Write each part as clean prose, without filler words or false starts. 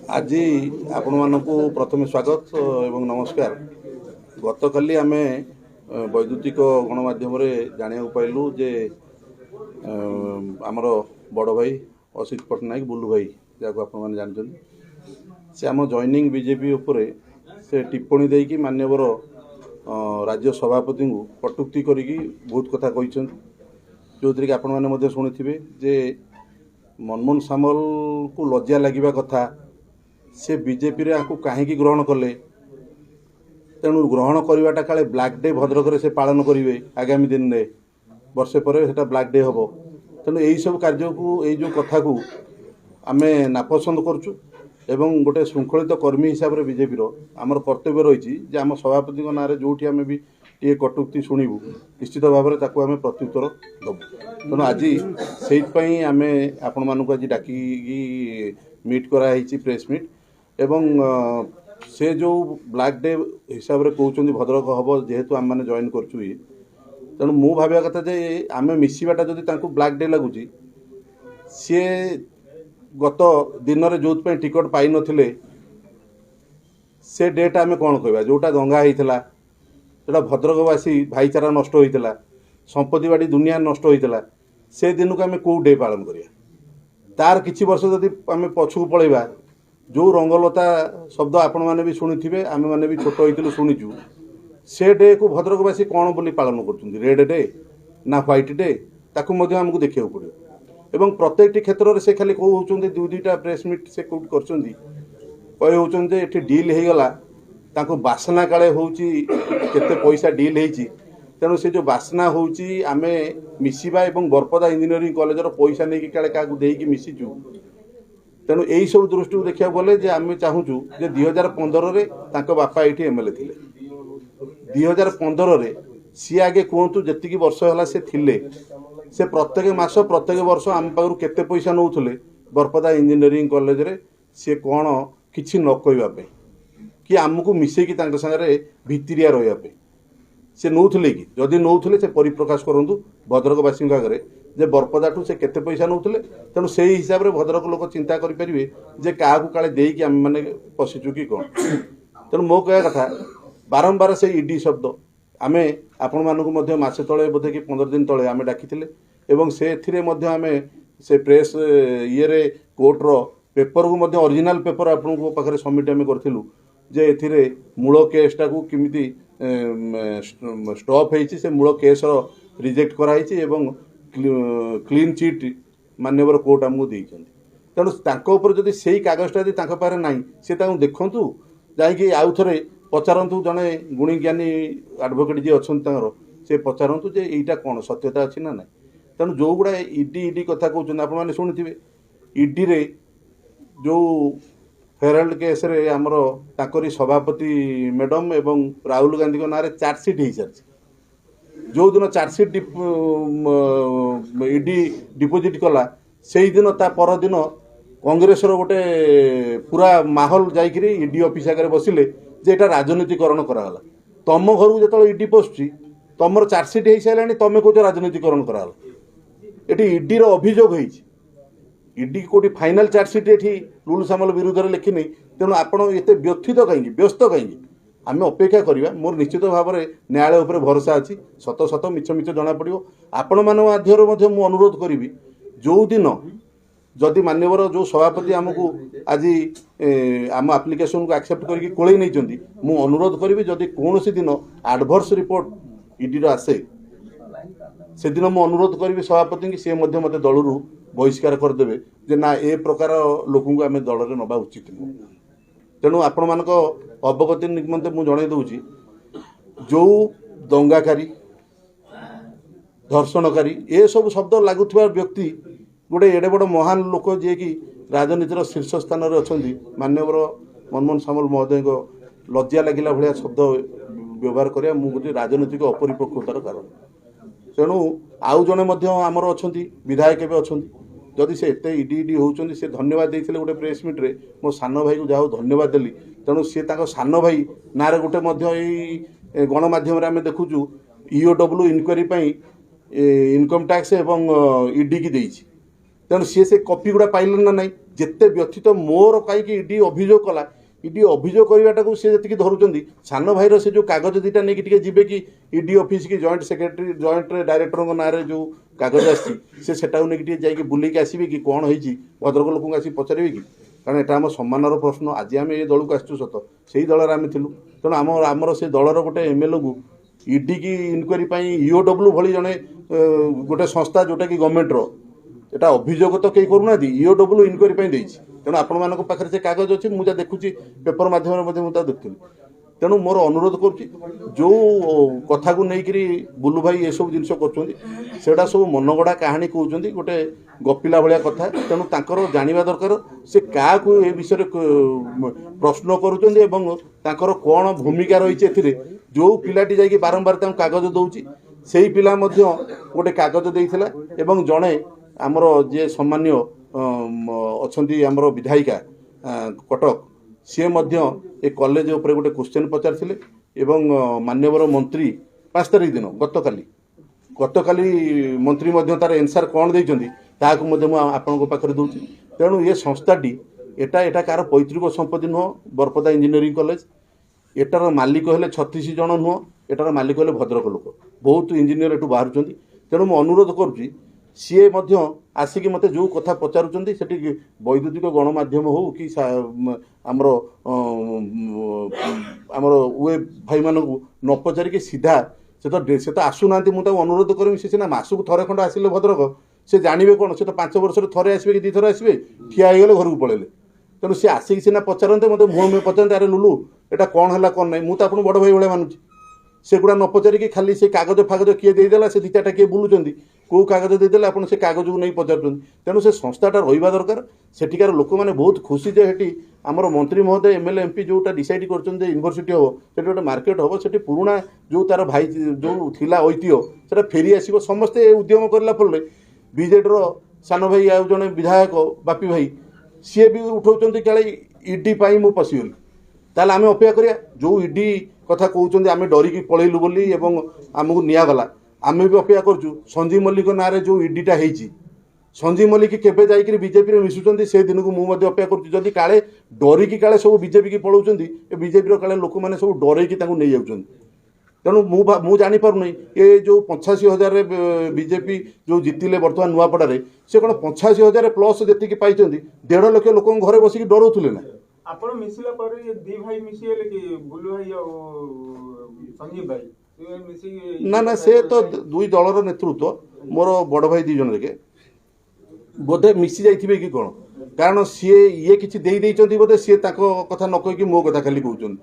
आज आपण मानक प्रथम स्वागत एवं नमस्कार। गतकाली आम वैद्युतिक गणमाध्यम जाना पाइलु जे आमर बड़ भाई असित पट्टनायक बुल्लू भाई जहाँ आप जानते से आम जॉइनिंग बीजेपी उपरे से टिप्पणी देकी मान्यवर राज्य सभापति को कटुक्ति करी बहुत कथा कही जो थी कि आपण मैंने शुणी जे मनमोहन सामल को लज्जा लगे कथा से बीजेपी रे आपको कहीं ग्रहण कले तेणु ग्रहण करवाटा काले ब्लैक डे भद्रक से पालन करेंगे आगामी दिन में वर्षे पर सेटा ब्लैक डे हम तेणु यही सब कार्य को यही कथा को आम नापसंद करुँ एवं गोटे श्रृंखलित कर्मी हिसाब से बीजेपी आमर कर्तव्य रही आम सभापति ना जो आम भी ये कटुक्ति शुणु निश्चित भाव में आम प्रत्युत्तर दबू तेणु आज से आम आपण मानक आज डाकी मीट कराई प्रेस मीट एवं से जो ब्लैक डे हिसाब से कहते भद्रक हम जेहेतु आम मैंने जॉइन करूँ तेणु मु भाविया कथा जे आम मिसवाटा जदि ब्लैक डे लगुच सी गत दिन में जो टिकट पाई नथिले से डेट आम कौन कहवा जोटा दंगा होता जोटा भद्रकवासी भाईचारा नष्ट होता संपत्ति बाड़ी दुनिया नष्ट होता से दिन को आम कौ डे पालन करिया तार किछि वर्ष जदि आम पछू पलैबा जो रंगलता शब्द आपण मैंने भी शुणी आम मैंने भी छोट होइतिलु शुणीचु से डे को भद्रकवासी कौन बोली पालन कर रेड डे ना व्हाइट डे ताकू मध्य आमको देखा पड़ो एवं प्रत्येक क्षेत्र में से खाली कहते दुईटा प्रेस मीट से कौट कर डील हो गला तांको बासना काले होची केते पैसा डील होती तेणु से जो बासना होची आमे मिसिबा एवं बरपदा इंजीनियरिंग कॉलेज पैसा नहीं काले क्या देकी मिसिचु तेणु यही सब दृष्टि देखा गले जे आम चाहूँ जे 2015 बापा ये एमएलए थिले 2015 सी आगे कहतु जी वर्ष है से थिले से प्रत्येक मास प्रत्येक वर्ष आम पाखु केते पैसा नौले बरपदा इंजीनियरिंग कॉलेज रे सी कौन किसी न कहवाई कि आमको मिसेकी सागरे भितरिया रही से नौले कि जदि नौले से परिप्रकाश करूँ भद्रकवासी आगे जे बरपदाठू से केते पैसा नौले तेणु से हिसाब से भद्रक लोक चिंता करेंगे जे क्या काले देकी आम मैंने पशिचु कि कौन तेणु मो कह कथा बारंबार से ईडी शब्द आम आपण मानक मसे तले बोधे कि 15 दिन तले आम डाकी एवं से आम से प्रेस ये कोर्टर पेपर को ओरिजिनल पेपर आपको पाखे सबमिट आम करूँ जे एथिरे मूल केसटा को किमिति स्टॉप होती से मूल केस रिजेक्ट कराई एवं क्लीन चिट मान्यवर कोर्ट आमको देते तेणु जदि से कागजटा जब पाखे ना सी देखूँ जाकि आउ थे पचारतु जड़े गुणी ज्ञानी आडभोकेट जी अच्छा से पचारतु जे यहीटा कौन सत्यता अच्छी ना ना तेणु जो गुड़ा ईडी कथा कहते आपने शुणी ईडी रे जो फेराल्ड केस रे आमर ताकरी सभापति मैडम एवं राहुल गांधी ना चार्जसीट हो सारी जो दिन चार्जसीट ईडी डिपोजिट कला से दिन ता पर दिन कांग्रेस गोटे पूरा माहौल जाकि ईडी ऑफिस आगे बसिले जे एटा राजनीतिकरण कराला तुम घर को जो ईडी पशुची तुम चार्जसीट हो सारे तुम कौच राजनीतिकरण कराला ये ईडी अभियोग होती ईडी कोटी फाइनाल चार्जसीट ये लुलु सामल विरुद्ध में लिखिनी तेणु आपड़ ये व्यथित कहीं व्यस्त कहीं आम अपेक्षा करवा मोर निश्चित भाव में न्यायालय उपर भरोसा अच्छी सत सत मिछ मिछ जना पड़ो आपण मान माध्यम मु अनुरोध करी जो दिन जदि मान्यवर जो सभापति आमको आज आम आप्लिकेसन को एक्सेप्ट करके कोले नहीं मु अनुरोध करी जदि कौन दिन एडवर्स रिपोर्ट ईडी आसे से दिन मु अनुरोध करी सभापति की सी मत दलू बहिष्कार करदे जे ना ए प्रकार लोक आम दल में नवा उचित नुह तेणु आपण मान अवगति निमंते मुझे जन दूची जो दंगाकारी धर्षणकारी ये सब शब्द लगुवा व्यक्ति गोटे एडे बड़ महान लोक जी कि राजनीतिर शीर्ष स्थान अच्छा मान्यवर मनमोहन सामल महोदय लज्जा लगिला भाया शब्द व्यवहार करा मुझे राजनीतिक अपरिपक्वतार कारण तेणु आउ जड़े आमर अच्छा विधायक भी अच्छा जदि से एत ईडी ईडी होती से धन्यवाद देते गोटे प्रेस मीट्रे मो सान भाई को जहाँ धन्यवाद देली तेणु सी सान भाई ना गोटे गणमाध्यम आम देखुचु ईओडब्ल्यू इनक्वारी इनकम टैक्स एवं ईडी की देती तेणु सी से कपी गुड़ा पाइले ना नहीं ଯେତେ ବ୍ୟଥିତ ମୋର କାହିଁକି ଇଡି ଅଭିଯୋଗ କଲା ଇଡି ଅଭିଯୋଗ କରିବାଟାକୁ ସେ ଯେତିକି ଧରୁଛନ୍ତି ସାନ ଭାଇର ସେ ଯେଉଁ କାଗଜ ଦୁଇଟା ନେଇକି ଟିକେ ଯିବେ କି ଇଡି ଅଫିସ୍ କି ଜଏଣ୍ଟ ସେକ୍ରେଟାରୀ ଜଏଣ୍ଟ ଡାଇରେକ୍ଟରଙ୍କ ନାଁରେ ଯେଉଁ କାଗଜ ଆସିଛି ସେଟାକୁ ନେଇକି ଟିକେ ଯାଇକି ବୁଲିକି ଆସିବେ କି କ'ଣ ହେଇଛି ଭଦ୍ରକ ଲୋକଙ୍କୁ ଆସିକି ପଚାରିବେ କି କାରଣ ଏଇଟା ଆମ ସମ୍ମାନର ପ୍ରଶ୍ନ ଆଜି ଆମେ ଏ ଦଳକୁ ଆସିଛୁ ସତ ସେଇ ଦଳରେ ଆମେ ଥିଲୁ ତେଣୁ ଆମର ସେ ଦଳର ଗୋଟେ ଏମ୍ଏଲ୍ଏକୁ ଇଡି କି ଇନକ୍ୱାରି ପାଇଁ ଇଓଡବ୍ଲ୍ୟୁ ଭଳି ଜଣେ ଗୋଟେ ସଂସ୍ଥା ଯେଉଁଟାକି ଗଭର୍ଣ୍ଣମେଣ୍ଟର এটা অভিযোগ তো কেই করুনা ইওডব্ল্যু ইনকোয়ারি পাই দেইছি তেণু আপনার পাখে সে কাগজ অছি মু যা দেখুছি পেপর মাধ্যমে মধ্যে মু তা দেখুলি তেণু মোর অনুরোধ করছি যে কথাকে নেইকি বুলু ভাই এসব জিনিস করছেন সেটা সব মনগড়া কাহানি কৌন গোটে গপিলা ভায়া কথা তেণু তাঁর জাঁয়া দরকার সে কাহু এ বিষয়ে প্রশ্ন করছেন এবং তাঁর কোণ ভূমিকা রয়েছে এতে যে পিলাটি যাই বারম্বার তাঁর কাগজ দৌছি সেই পিলা মধ্য গোটে কাগজ দিয়েছিল এবং জনে आमर जे सम्मान्य अच्छा आमर विधायिका कटक सी ए कॉलेज उपरे गोटे क्वेश्चन पचार एवं मान्यवर मंत्री 5 तारिख दिन गतकाली मंत्री तार एनसार कौन देते आपण पाखे दूसरी तेणु ये संस्थाटी एटा कार पैतृक संपत्ति नुह बरपदा इंजीनियरिंग कॉलेज एटार मालिक हेले 36 जन नुह एटार मालिक हेले भद्रक लोक बहुत इंजीनियर एटू बाहर तेणु मुझे अनुरोध करुँची सीए आसिक मत जो कथा पचारुंट से वैद्युतिक गणमाध्यम हो कि आमर आमर वेब भाई मानक न पचारिक सीधा से तो आसुना मुझे अनुरोध करमी से सीना मासक थरे खंड आसिले भद्रक से जानवे कौन से तो 5 वर्ष थे आसवे कि 2 थर आसवे ठिया हो गले घर को पलैले तेणु सी आसिक सीना पचारते मत मुँह में पचारते अरे लुलु एटा कौन है कौन ना मुझे आपको बड़ भाई भाई मानुची सेगुड़ा न पचारिक खाली से कागज फागज किए देदेला से 2-4टा किए बुलूँ कौ कागज देदेला आप से कागज को नहीं पचार तेणु से संस्थाटा रहा दरकार सेठिकार लोक मैंने बहुत खुशी जे हेटी आमर मंत्री महोदय एमएलए एमपी जोटा डिसाइड कर यूनिवर्सिटी हम से गोटे मार्केट हम से पुराणा जो तार भाई जो थिला ऐतिह्य से फेरी आसो समस्ते उद्यम करला फल बीजेडीर सान भाई आउ जड़े विधायक बापी भाई सी भी उठाऊँ क्या इडी पाई मु पशिगली ताल आम अपेक्षा करिया जो इडी कथा कहते आम डरिकी पलैलु बोली एवं आमको निगला आम भी अपेक्षा करुँ संजीव मल्लिक ना जो इडीटा होती संजीव मल्लिक केवे जाइए बीजेपी मिशुंट से दिन को मुझे अपेक्षा करुँच काले डरिकी काले सब बीजेपी की पलाऊँ बीजेपी काले लोक मैंने सब डरैकी नहीं जाऊँ तेणु मु जापार ये जो 85,000 बीजेपी जो जीतिले बर्तमान नुआपड़ा से कौन 85,000 प्लस जी पाई 1.5 लाख लोक घरे बसिक डराउले ना आपण मिसिला पर ये दी भाई मिसिले कि बुलु भाई और संजीव भाई मिसी ना से तो दुई दलर नेतृत्व मोर बड़ भाई 2 जन देखे बोधे मिसी जाइथिबे कि कोन कारण सी ये किछि देई देइचंती बोधे सी ताको कथा न कहि कि मो कथा खाली कहउचन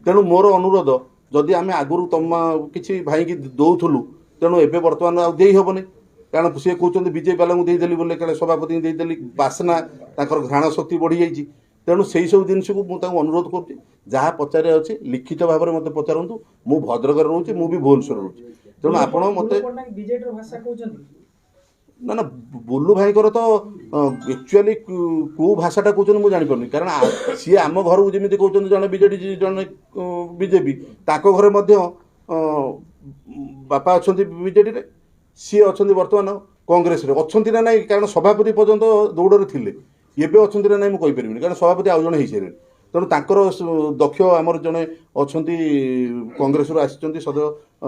तेणु मोर अनुरोध जदि आमे आगुरु तम किछि भाई की दउथुलु तेणु एबे वर्तमान आ देई हबनी कारण सी कहउचंती बीजेपी वाला को देई देली बोले काले सभापति देई देली बासना ताकर घ्राण शक्ति बढ़ी जाइछि तेणु से सब जिन को मुझे अनुरोध कर जहाँ पचारे अच्छे लिखित भाव में मत पचारतु मु भद्रक रोचे मु भी भुवनेश्वर रोचे तेणु आपण मत ना ना बुलू भाई तो एक्चुअली कौ भाषाटा कहते मुझे जापर कारण सी आम घर को जमी कहते जन बीजेडी जन बीजेपी घर बापा अच्छा बीजेडी सी अच्छा बर्तमान कांग्रेस अच्छा ना ना कारण सभापति पर्यंत दौड़ थे एबे अच्छा ना ना मुझे कहीपरि कारण सभापति आउ जन हो सारे तेणु तांकर दक्ष आमर जड़े अच्छा कांग्रेस आसी सद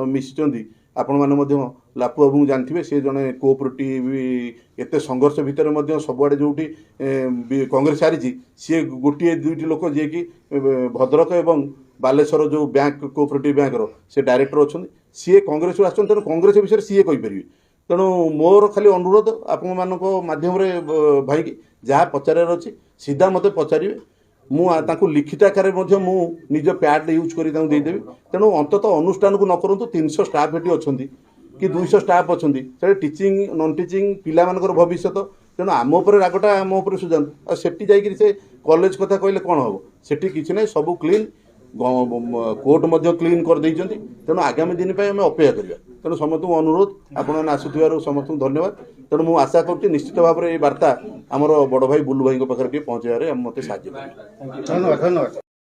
मिशिंट आपण मैंने लापू बाबू जानते सी जड़े कोअपरेटिव एत संघर्ष भितर सबुआड़े जो कांग्रेस हारी सी गोटे 2टी लोक जी कि भद्रक एवं बालेश्वर जो बैंक कोअपरेटिव बैंक से डायरेक्टर अच्छा सी कांग्रेस आसते तेणु कांग्रेस विषय सी कहीपरि तेणु मोर खाली अनुरोध आपण माध्यम भाई की जहाँ पचार अच्छी सीधा मत पचारे मुझे लिखित आकार मु निज पैड यूज करदेवी तेणु अंतत अनुष्ठान को न करूँ 300 स्टाफ ये अच्छा कि 200 स्टाफ अच्छा टीचिंग नॉन टीचिंग पिला भविष्य तेणु आम उपर रागटा आम उपर सुझातु सेठी जाइए से कॉलेज कथा कहले कौन हम सेठी किसी ना सब क्लीन कोर्ट क्लीन कर देइचंती तेणु आगामी दिन आम अपेक्षा करिया तेणु समस्त अनुरोध आपण आसुथिबार समस्त धन्यवाद तेणु मुझे आशा करुँच निश्चित भाव में ये वार्ता आमर बड़ भाई बुलू भाई पाखे पहुँचारे मत साहय धन्यवाद।